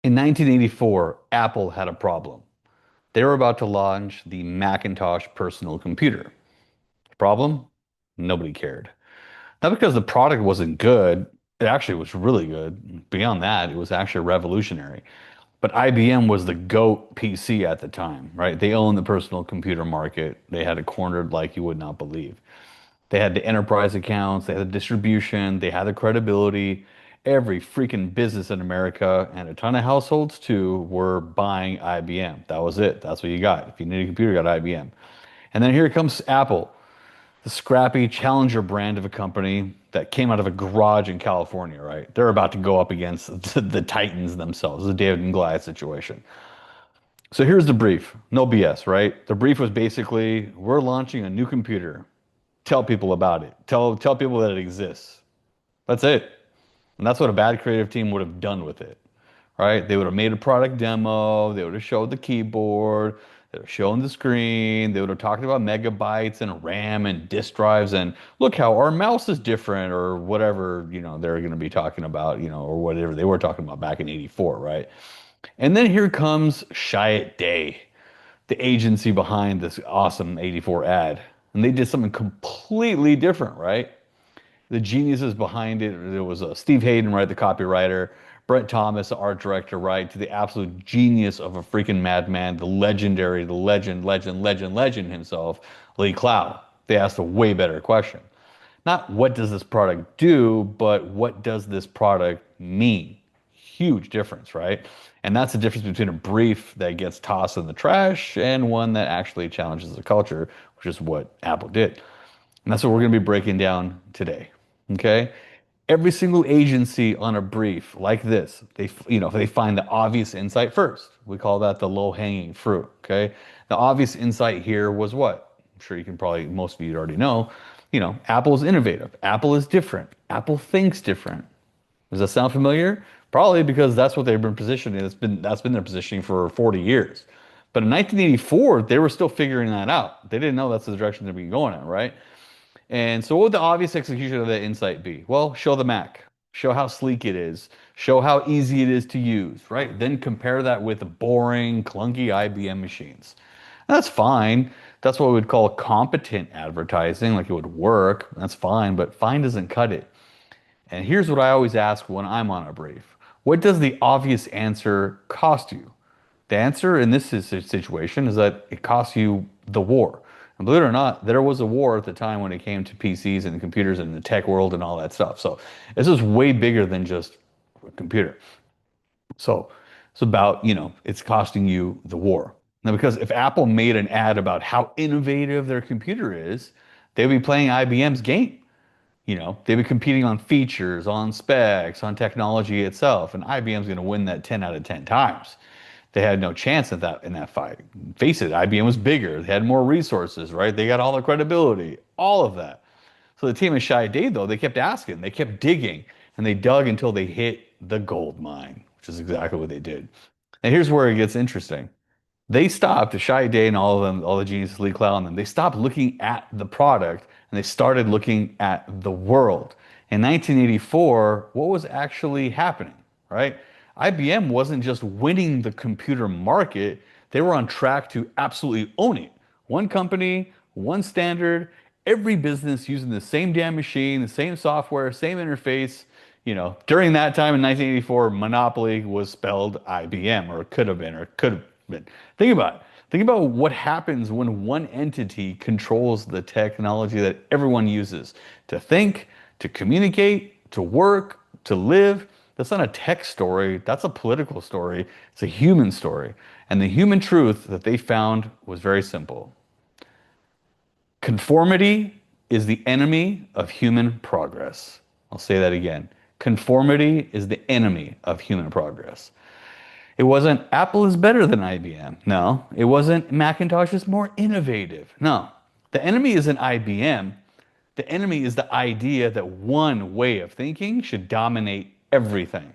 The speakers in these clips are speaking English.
In 1984, Apple had a problem. They were about to launch the Macintosh personal computer. Problem? Nobody cared. Not because the product wasn't good, it actually was really good. Beyond that, it was actually revolutionary. But IBM was the GOAT PC at the time, right? They owned the personal computer market. They had it cornered like you would not believe. They had the enterprise accounts, they had the distribution, they had the credibility. Every freaking business in America and a ton of households too were buying IBM. That was it. That's what you got. If you needed a computer, you got IBM. And then here comes Apple, the scrappy challenger brand of a company that came out of a garage in California, right? They're about to go up against the Titans themselves, the David and Goliath situation. So here's the brief. No BS, right? The brief was basically, we're launching a new computer. Tell people about it. Tell people that it exists. That's it. And that's what a bad creative team would have done with it, right? They would have made a product demo. They would have showed the keyboard. They would have shown the screen. They would have talked about megabytes and RAM and disk drives and look how our mouse is different or whatever, they're going to be talking about, or whatever they were talking about back in 84, right? And then here comes Chiat Day, the agency behind this awesome 84 ad. And they did something completely different, right? The geniuses behind it, there was Steve Hayden, right, the copywriter, Brent Thomas, the art director, right, to the absolute genius of a freaking madman, the legendary, the legend himself, Lee Clow. They asked a way better question. Not what does this product do, but what does this product mean? Huge difference, right? And that's the difference between a brief that gets tossed in the trash and one that actually challenges the culture, which is what Apple did. And that's what we're going to be breaking down today. Okay? Every single agency on a brief like this, they find the obvious insight first. We call that the low-hanging fruit. Okay? The obvious insight here was what? I'm sure you can probably, most of you already know. Apple is innovative. Apple is different. Apple thinks different. Does that sound familiar? Probably because that's what they've been positioning. That's been their positioning for 40 years. But in 1984, they were still figuring that out. They didn't know that's the direction they'd be going in, right? And so what would the obvious execution of that insight be? Well, show the Mac. Show how sleek it is. Show how easy it is to use, right? Then compare that with boring, clunky IBM machines. That's fine. That's what we would call competent advertising, like it would work. That's fine, but fine doesn't cut it. And here's what I always ask when I'm on a brief. What does the obvious answer cost you? The answer in this situation is that it costs you the war. And believe it or not, there was a war at the time when it came to PCs and computers and the tech world and all that stuff. So this is way bigger than just a computer. So it's about, it's costing you the war. Now, because if Apple made an ad about how innovative their computer is, they'd be playing IBM's game. They'd be competing on features, on specs, on technology itself, and IBM's going to win that 10 out of 10 times. They had no chance in that fight. Face it, IBM was bigger. They had more resources, right? They got all the credibility, all of that. So the team at Shy Day, though, they kept asking, they kept digging, and they dug until they hit the gold mine, which is exactly what they did. And here's where it gets interesting. They stopped, Shy Day and all of them, all the geniuses, Lee Clow and them, they stopped looking at the product and they started looking at the world. In 1984, what was actually happening, right? IBM wasn't just winning the computer market, they were on track to absolutely own it. One company, one standard, every business using the same damn machine, the same software, same interface. During that time in 1984, monopoly was spelled IBM, or it could have been, or it could have been. Think about it. Think about what happens when one entity controls the technology that everyone uses to think, to communicate, to work, to live. That's not a tech story. That's a political story. It's a human story. And the human truth that they found was very simple. Conformity is the enemy of human progress. I'll say that again. Conformity is the enemy of human progress. It wasn't Apple is better than IBM. No. It wasn't Macintosh is more innovative. No. The enemy isn't IBM. The enemy is the idea that one way of thinking should dominate everything.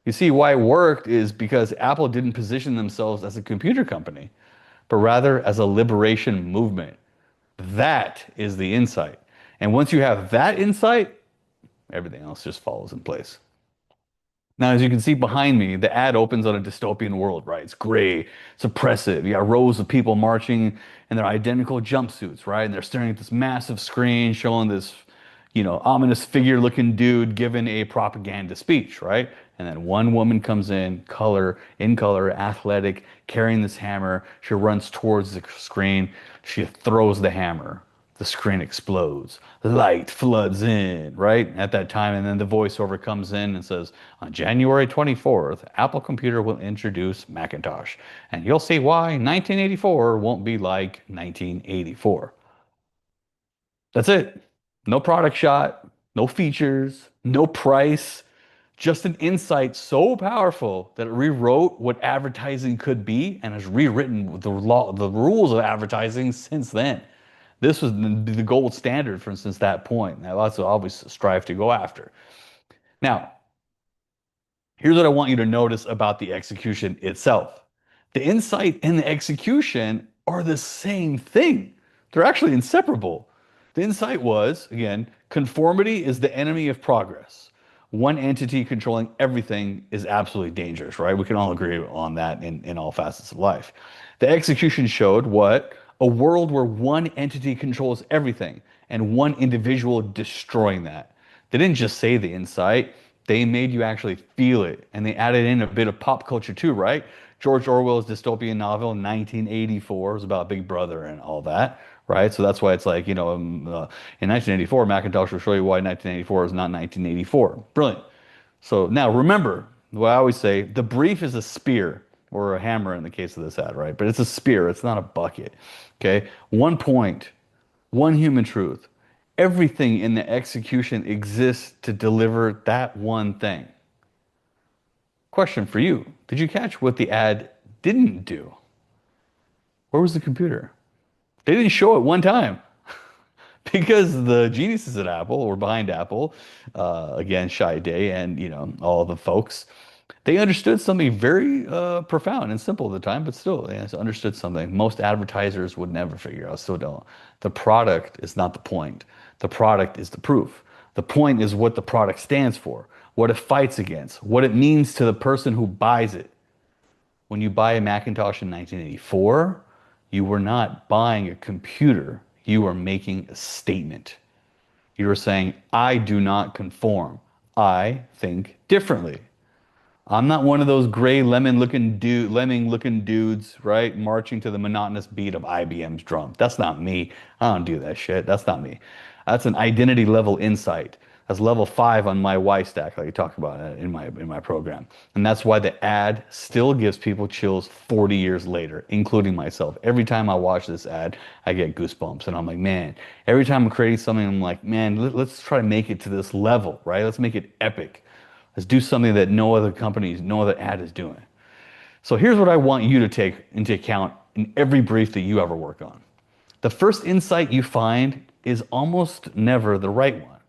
You see, why it worked is because Apple didn't position themselves as a computer company, but rather as a liberation movement. That is the insight. And once you have that insight, everything else just follows in place. Now, as you can see behind me, the ad opens on a dystopian world, right? It's gray, it's oppressive. You got rows of people marching in their identical jumpsuits, right? And they're staring at this massive screen showing this, ominous figure-looking dude giving a propaganda speech, right? And then one woman comes in color, athletic, carrying this hammer. She runs towards the screen. She throws the hammer. The screen explodes. Light floods in, right? At that time, and then the voiceover comes in and says, on January 24th, Apple Computer will introduce Macintosh. And you'll see why 1984 won't be like 1984. That's it. No product shot, no features, no price, just an insight so powerful that it rewrote what advertising could be and has rewritten the rules of advertising since then. This was the gold standard from since that point. Now, that's what I always strive to go after. Now, here's what I want you to notice about the execution itself. The insight and the execution are the same thing. They're actually inseparable. The insight was, again, conformity is the enemy of progress. One entity controlling everything is absolutely dangerous, right? We can all agree on that in all facets of life. The execution showed what? A world where one entity controls everything and one individual destroying that. They didn't just say the insight, they made you actually feel it. And they added in a bit of pop culture too, right? George Orwell's dystopian novel, 1984, is about Big Brother and all that, right? So that's why it's like, in 1984, Macintosh will show you why 1984 is not 1984. Brilliant. So now remember, what I always say, the brief is a spear or a hammer in the case of this ad, right? But it's a spear, it's not a bucket. Okay? One point, one human truth. Everything in the execution exists to deliver that one thing. Question for you. Did you catch what the ad didn't do? Where was the computer? They didn't show it one time because the geniuses at Apple or behind Apple, again, Shy Day and all the folks, they understood something very profound and simple at the time, but still, they understood something most advertisers would never figure out, still don't. The product is not the point. The product is the proof. The point is what the product stands for, what it fights against, what it means to the person who buys it. When you buy a Macintosh in 1984, you were not buying a computer. You were making a statement. You were saying, I do not conform. I think differently. I'm not one of those gray lemming looking dudes, right? Marching to the monotonous beat of IBM's drum. That's not me. I don't do that shit. That's not me. That's an identity level insight. That's level 5 on my Y stack, like I talk about in my program. And that's why the ad still gives people chills 40 years later, including myself. Every time I watch this ad, I get goosebumps. And I'm like, man, every time I'm creating something, I'm like, man, let's try to make it to this level, right? Let's make it epic. Let's do something that no other companies, no other ad is doing. So here's what I want you to take into account in every brief that you ever work on. The first insight you find is almost never the right one.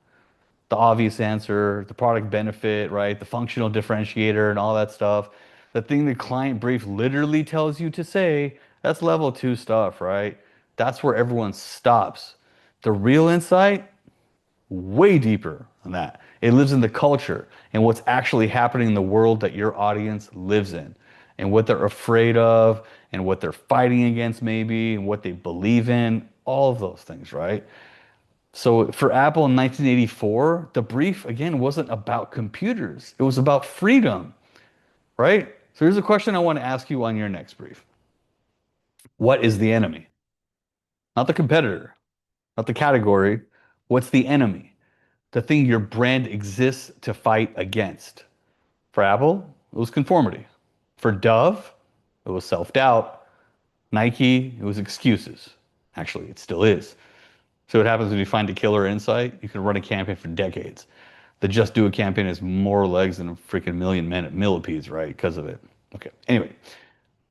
The obvious answer, the product benefit, right? The functional differentiator and all that stuff. The thing the client brief literally tells you to say, that's level 2 stuff, right? That's where everyone stops. The real insight, way deeper than that. It lives in the culture and what's actually happening in the world that your audience lives in and what they're afraid of and what they're fighting against maybe and what they believe in, all of those things, right? So for Apple in 1984, the brief again wasn't about computers. It was about freedom, right? So here's a question I want to ask you on your next brief. What is the enemy? Not the competitor, not the category. What's the enemy? The thing your brand exists to fight against. For Apple, it was conformity. For Dove, it was self-doubt. Nike, it was excuses. Actually, it still is. So what happens when you find a killer insight? You can run a campaign for decades. The Just Do It campaign has more legs than a freaking million millipedes, right? Because of it. Okay. Anyway,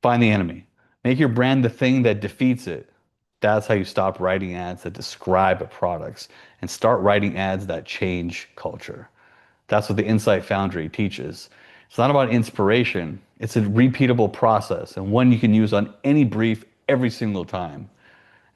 find the enemy. Make your brand the thing that defeats it. That's how you stop writing ads that describe products and start writing ads that change culture. That's what the Insight Foundry teaches. It's not about inspiration. It's a repeatable process and one you can use on any brief every single time.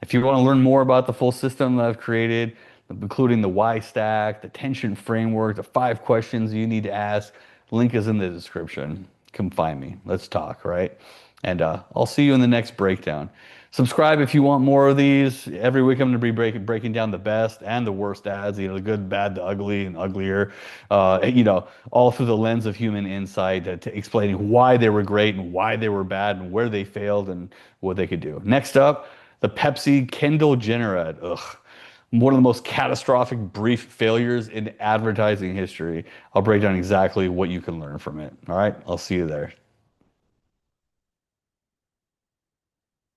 If you want to learn more about the full system that I've created, including the why stack, the tension framework, the 5 questions you need to ask, Link is in the description. Come find me. Let's talk, right? And I'll see you in the next breakdown. Subscribe if you want more of these. Every week I'm going to be breaking down the best and the worst ads, the good, bad, the ugly, and uglier, all through the lens of human insight, explaining why they were great and why they were bad and where they failed and what they could do. Next up, the Pepsi Kendall Jenner ad. Ugh. One of the most catastrophic brief failures in advertising history. I'll break down exactly what you can learn from it. All right, I'll see you there.